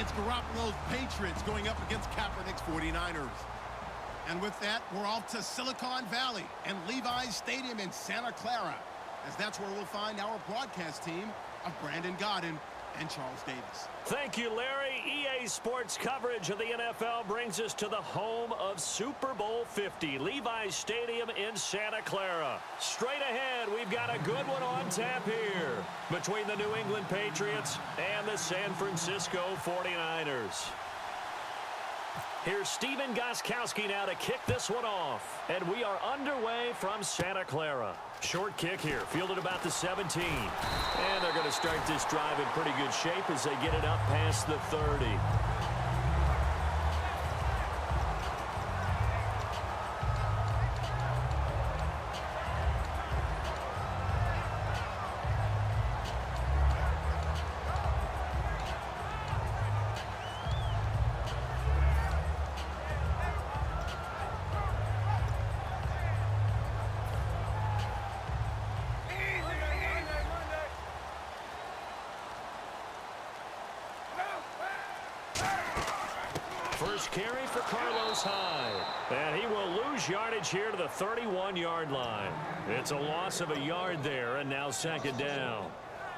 It's Garoppolo's Patriots going up against Kaepernick's 49ers. And with that, we're off to Silicon Valley and Levi's Stadium in Santa Clara, as that's where we'll find our broadcast team of Brandon Godden and Charles Davis. Thank you, Larry. EA Sports coverage of the NFL brings us to the home of Super Bowl 50, Levi's Stadium in Santa Clara. Straight ahead, we've got a good one on tap here between the New England Patriots and the San Francisco 49ers. Here's Steven Gostkowski now to kick this one off. And we are underway from Santa Clara. Short kick here, fielded about the 17. And they're going to start this drive in pretty good shape as they get it up past the 30. First carry for Carlos Hyde. And he will lose yardage here to the 31-yard line. It's a loss of a yard there, and now second down.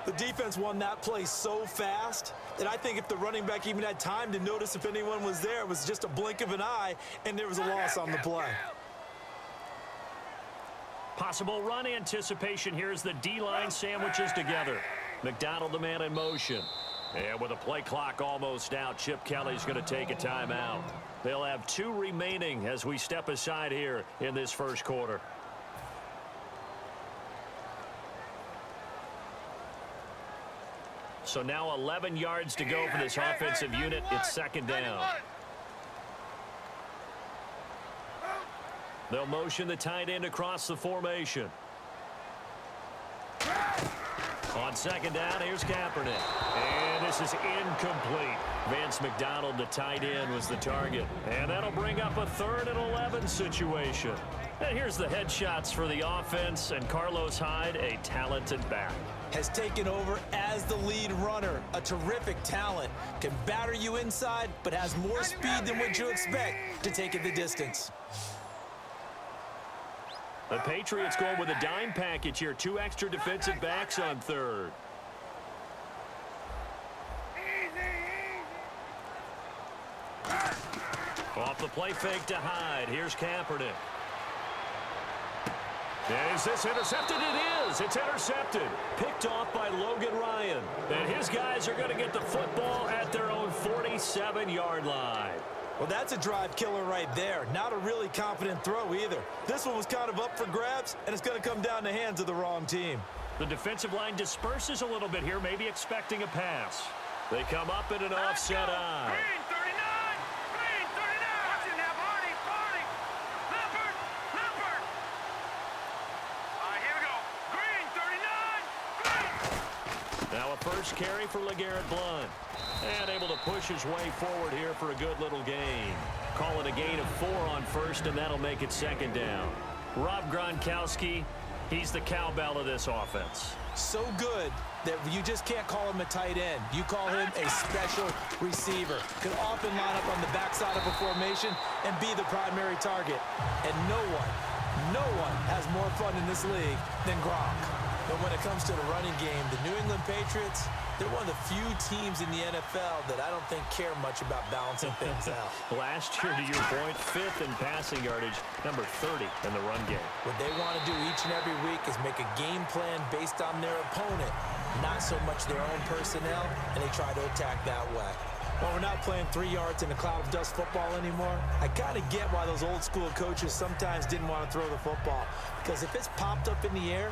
The defense won that play so fast that I think if the running back even had time to notice if anyone was there, it was just a blink of an eye, and there was a loss on the play. Possible run anticipation here as the D-line sandwiches together. McDonald, the man in motion. And with the play clock almost out, Chip Kelly's going to take a timeout. They'll have 2 remaining as we step aside here in this first quarter. So now 11 yards to go for this offensive unit. It's second down. They'll motion the tight end across the formation. On second down, here's Kaepernick. And this is incomplete. Vance McDonald, the tight end, was the target. And that'll bring up a 3rd and 11 situation. And here's the headshots for the offense. And Carlos Hyde, a talented back, has taken over as the lead runner. A terrific talent. Can batter you inside, but has more speed than what you expect to take it the distance. The Patriots going with a dime package here. 2 extra defensive backs on 3rd. Off the play fake to Hyde. Here's Kaepernick. And is this intercepted? It is. It's intercepted. Picked off by Logan Ryan. And his guys are going to get the football at their own 47-yard line. Well, that's a drive killer right there. Not a really confident throw either. This one was kind of up for grabs, and it's going to come down the hands of the wrong team. The defensive line disperses a little bit here, maybe expecting a pass. They come up in an offset eye. Green 39! Green 39! Watch it now, Barney! Barney! Leopard! Leopard! All right, here we go. Green 39! Green! Now a first carry for LeGarrette Blount. And able to push his way forward here for a good little gain. Call it a gain of 4 on first, and that'll make it second down. Rob Gronkowski, he's the cowbell of this offense. So good that you just can't call him a tight end. You call him a special receiver. Can often line up on the backside of a formation and be the primary target. And no one has more fun in this league than Gronk. But when it comes to the running game, the New England Patriots, they're one of the few teams in the NFL that I don't think care much about balancing things out. Last year, to your point, 5th in passing yardage, number 30 in the run game. What they want to do each and every week is make a game plan based on their opponent, not so much their own personnel, and they try to attack that way. Well, we're not playing 3 yards in a cloud of dust football anymore. I kind of get why those old school coaches sometimes didn't want to throw the football, because if it's popped up in the air,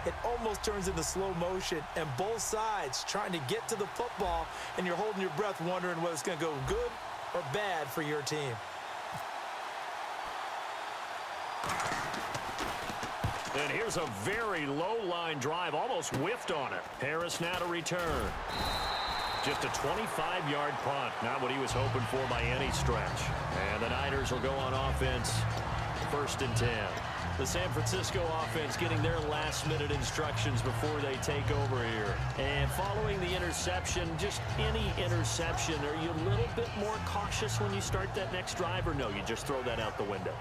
it almost turns into slow motion, and both sides trying to get to the football, and you're holding your breath wondering whether it's going to go good or bad for your team. And here's a very low-line drive, almost whiffed on it. Harris now to return. Just a 25-yard punt, not what he was hoping for by any stretch. And the Niners will go on offense, 1st and 10. The San Francisco offense getting their last-minute instructions before they take over here. And following the interception, just any interception, are you a little bit more cautious when you start that next drive, or no, you just throw that out the window?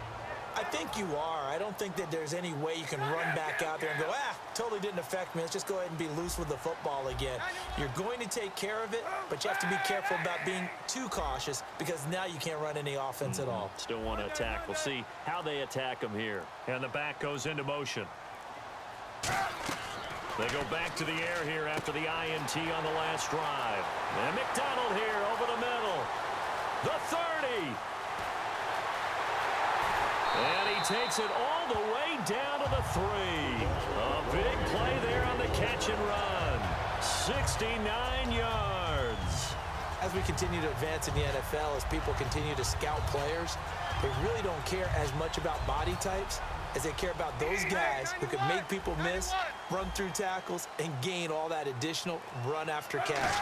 I think you are. I don't think that there's any way you can run back out there and go, totally didn't affect me. Let's just go ahead and be loose with the football again. You're going to take care of it, but you have to be careful about being too cautious because now you can't run any offense at all. Still want to attack. We'll see how they attack them here. And the back goes into motion. They go back to the air here after the INT on the last drive. And McDonald here over the middle. The 30. And he takes it all the way down to the 3. A big play there on the catch and run. 69 yards. As we continue to advance in the NFL, as people continue to scout players, they really don't care as much about body types as they care about those guys who can make people miss, run through tackles, and gain all that additional run after catch.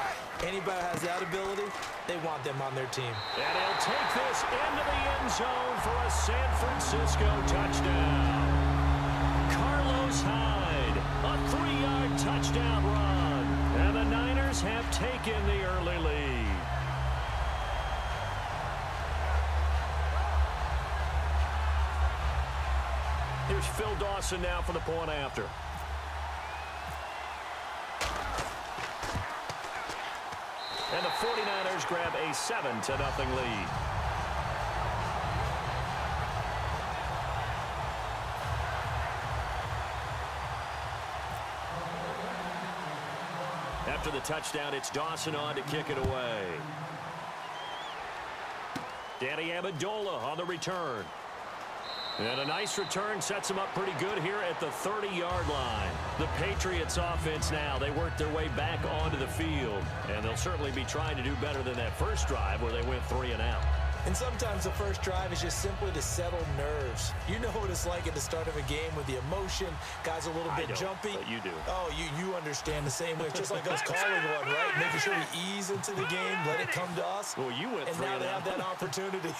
Anybody who has that ability, they want them on their team. And he'll take this into the end zone for a San Francisco touchdown. Carlos Hyde, a 3-yard touchdown run. And the Niners have taken the early lead. Here's Phil Dawson now for the point after. And the 49ers grab a 7-0 lead. After the touchdown, it's Dawson on to kick it away. Danny Amendola on the return. And a nice return sets them up pretty good here at the 30-yard line. The Patriots offense now, they work their way back onto the field. And they'll certainly be trying to do better than that first drive where they went 3 and out. And sometimes the first drive is just simply to settle nerves. You know what it's like at the start of a game with the emotion. Guys a little bit jumpy. But you do. Oh, you understand the same way. It's just like us calling one, right? Making sure we ease into the game, let it come to us. Well, you went 3 and out. And now they have that opportunity.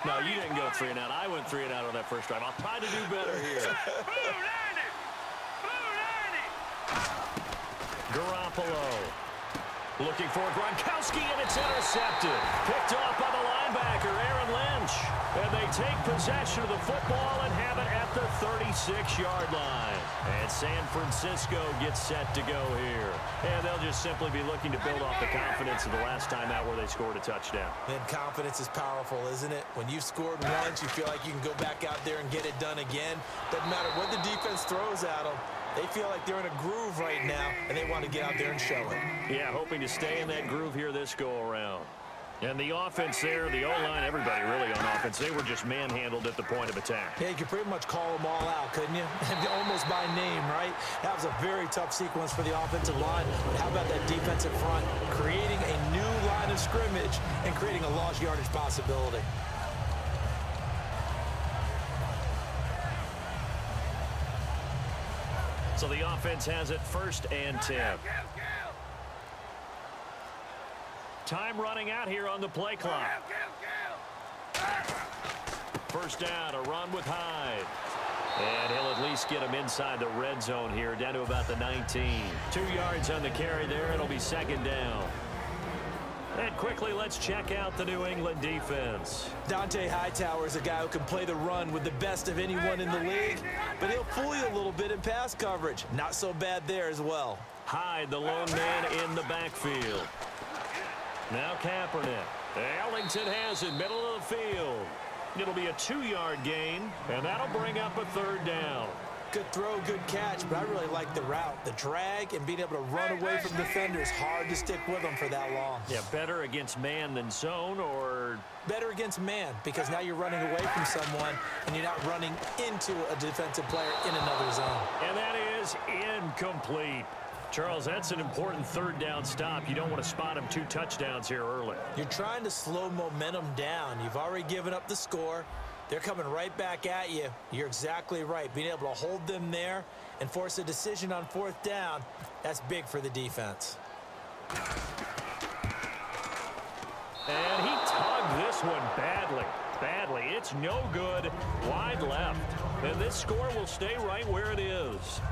No, you didn't go 3 and out. I went 3 and out on that first drive. I'll try to do better here. Garoppolo. Looking for Gronkowski, and it's intercepted. Picked off by the linebacker, Aaron Lynch. And they take possession of the football and have it at the 36-yard line. And San Francisco gets set to go here. And they'll just simply be looking to build off the confidence of the last time out where they scored a touchdown. And confidence is powerful, isn't it? When you've scored once, you feel like you can go back out there and get it done again. Doesn't matter what the defense throws at them. They feel like they're in a groove right now, and they want to get out there and show it. Yeah, hoping to stay in that groove here this go-around. And the offense there, the O-line, everybody really on offense, they were just manhandled at the point of attack. Yeah, you could pretty much call them all out, couldn't you? Almost by name, right? That was a very tough sequence for the offensive line. But how about that defensive front creating a new line of scrimmage and creating a lost yardage possibility? So the offense has it 1st and 10. Time running out here on the play clock. First down, a run with Hyde. And he'll at least get him inside the red zone here, down to about the 19. 2 yards on the carry there. It'll be 2nd down. And quickly, let's check out the New England defense. Dante Hightower is a guy who can play the run with the best of anyone in the league, but he'll fool you a little bit in pass coverage. Not so bad there as well. Hyde, the lone man in the backfield. Now Kaepernick. Ellington has it, middle of the field. It'll be a 2-yard gain, and that'll bring up a 3rd down. Good throw, good catch, but I really like the route. The drag and being able to run away from defenders. Hard to stick with them for that long. Yeah, better against man than zone, or? Better against man, because now you're running away from someone and you're not running into a defensive player in another zone. And that is incomplete. Charles, that's an important 3rd down stop. You don't want to spot him 2 touchdowns here early. You're trying to slow momentum down. You've already given up the score. They're coming right back at you. You're exactly right. Being able to hold them there and force a decision on 4th down, that's big for the defense. And he tugged this one badly. That's no good. Wide left. And this score will stay right where it is.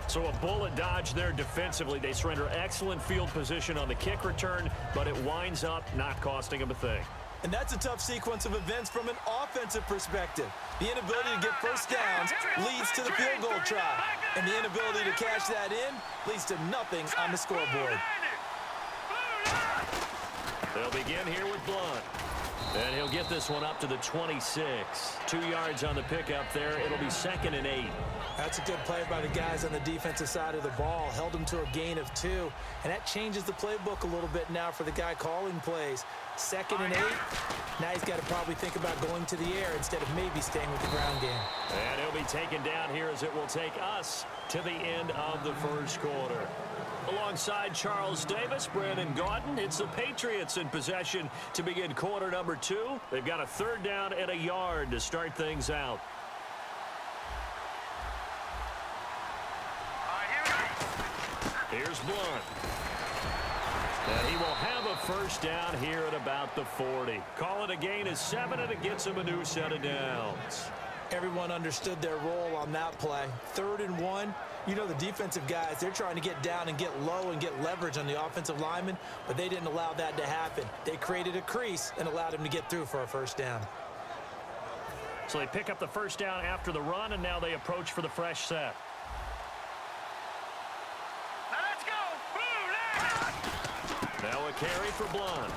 So a bullet dodge there defensively. They surrender excellent field position on the kick return, but it winds up not costing them a thing. And that's a tough sequence of events from an offensive perspective. The inability to get first downs leads to the field goal try. And the inability to cash that in leads to nothing on the scoreboard. They'll begin here with Blunt. And he'll get this one up to the 26. 2 yards on the pickup there. It'll be 2nd and 8. That's a good play by the guys on the defensive side of the ball. Held him to a gain of 2. And that changes the playbook a little bit now for the guy calling plays. 2nd and 8. Now he's got to probably think about going to the air instead of maybe staying with the ground game. And he'll be taken down here as it will take us to the end of the first quarter. Alongside Charles Davis, Brandon Gaudin, it's the Patriots in possession to begin quarter number 2. They've got a 3rd down and a yard to start things out. Here's Blunt. And he will have a first down here at about the 40. Call it a gain of 7, and it gets him a new set of downs. Everyone understood their role on that play. 3rd and 1. You know, the defensive guys, they're trying to get down and get low and get leverage on the offensive lineman, but they didn't allow that to happen. They created a crease and allowed him to get through for a first down. So they pick up the first down after the run, and now they approach for the fresh set. Let's go! Now a carry for Blunt.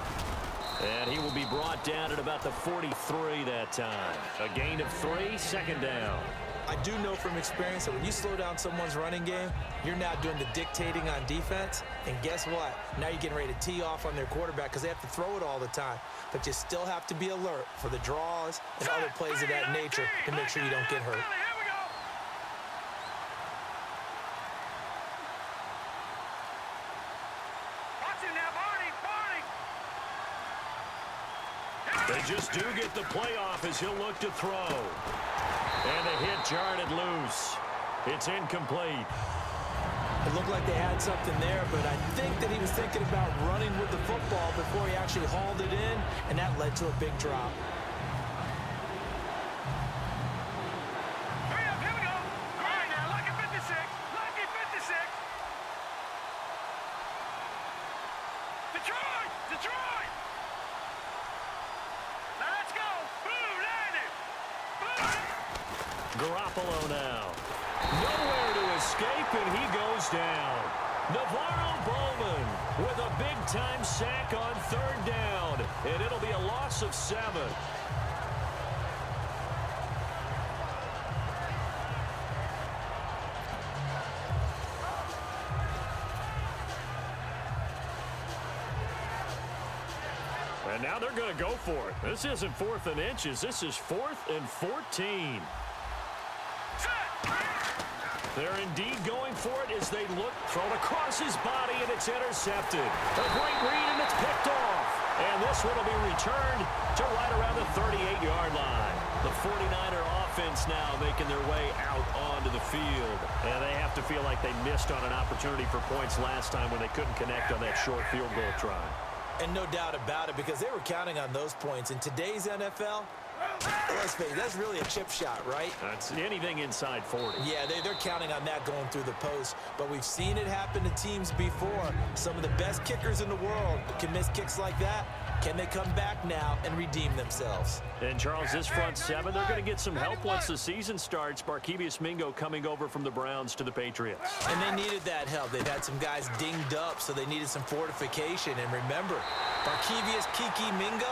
And he will be brought down at about the 43 that time. A gain of 3, 2nd down. I do know from experience that when you slow down someone's running game, you're now doing the dictating on defense. And guess what? Now you're getting ready to tee off on their quarterback because they have to throw it all the time. But you still have to be alert for the draws and other plays of that nature to make sure you don't get hurt. They just do get the playoff as he'll look to throw. And the hit jarred loose. It's incomplete. It looked like they had something there, but I think that he was thinking about running with the football before he actually hauled it in, and that led to a big drop. Hurry up, here we go. All right, now, lucky 56. Lucky 56. Detroit! Detroit! Let's go! Boom, landed! Boom! Garoppolo now. Nowhere to escape, and he goes down. Navarro Bowman with a big-time sack on 3rd down, and it'll be a loss of 7. And now they're going to go for it. This isn't 4th and inches. This is 4th and 14. They're indeed going for it as they look. Thrown across his body, and it's intercepted. A great read, and it's picked off. And this one will be returned to right around the 38-yard line. The 49er offense now making their way out onto the field. And they have to feel like they missed on an opportunity for points last time when they couldn't connect on that short field goal try. And no doubt about it, because they were counting on those points. In today's NFL, let's face it, that's really a chip shot, right? That's anything inside 40. Yeah, they're counting on that going through the post. But we've seen it happen to teams before. Some of the best kickers in the world can miss kicks like that. Can they come back now and redeem themselves? And, Charles, this front 7, they're going to get some help once the season starts. Barkevius Mingo coming over from the Browns to the Patriots. And they needed that help. They've had some guys dinged up, so they needed some fortification. And remember, Barkevius Kiki Mingo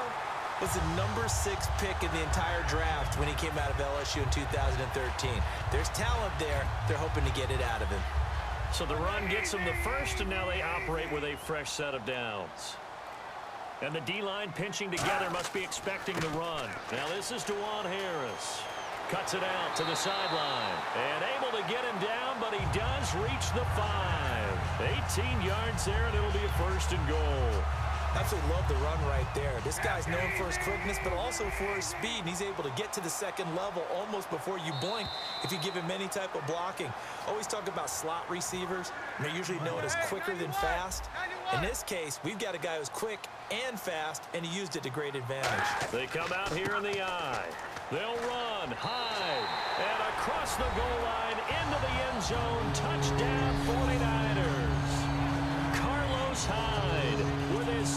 was the number 6 pick in the entire draft when he came out of LSU in 2013. There's talent there. They're hoping to get it out of him. So the run gets them the first, and now they operate with a fresh set of downs. And the D-line pinching together must be expecting the run. Now this is Dewan Harris. Cuts it out to the sideline. And able to get him down, but he does reach the 5. 18 yards there, and it'll be a 1st and goal. Absolutely love the run right there. This guy's known for his quickness, but also for his speed. And he's able to get to the second level almost before you blink if you give him any type of blocking. Always talk about slot receivers. They're usually known as quicker than fast. In this case, we've got a guy who's quick and fast, and he used it to great advantage. They come out here in the I. They'll run, hide, and across the goal line into the end zone. Touchdown, 49ers. Carlos Hyde with his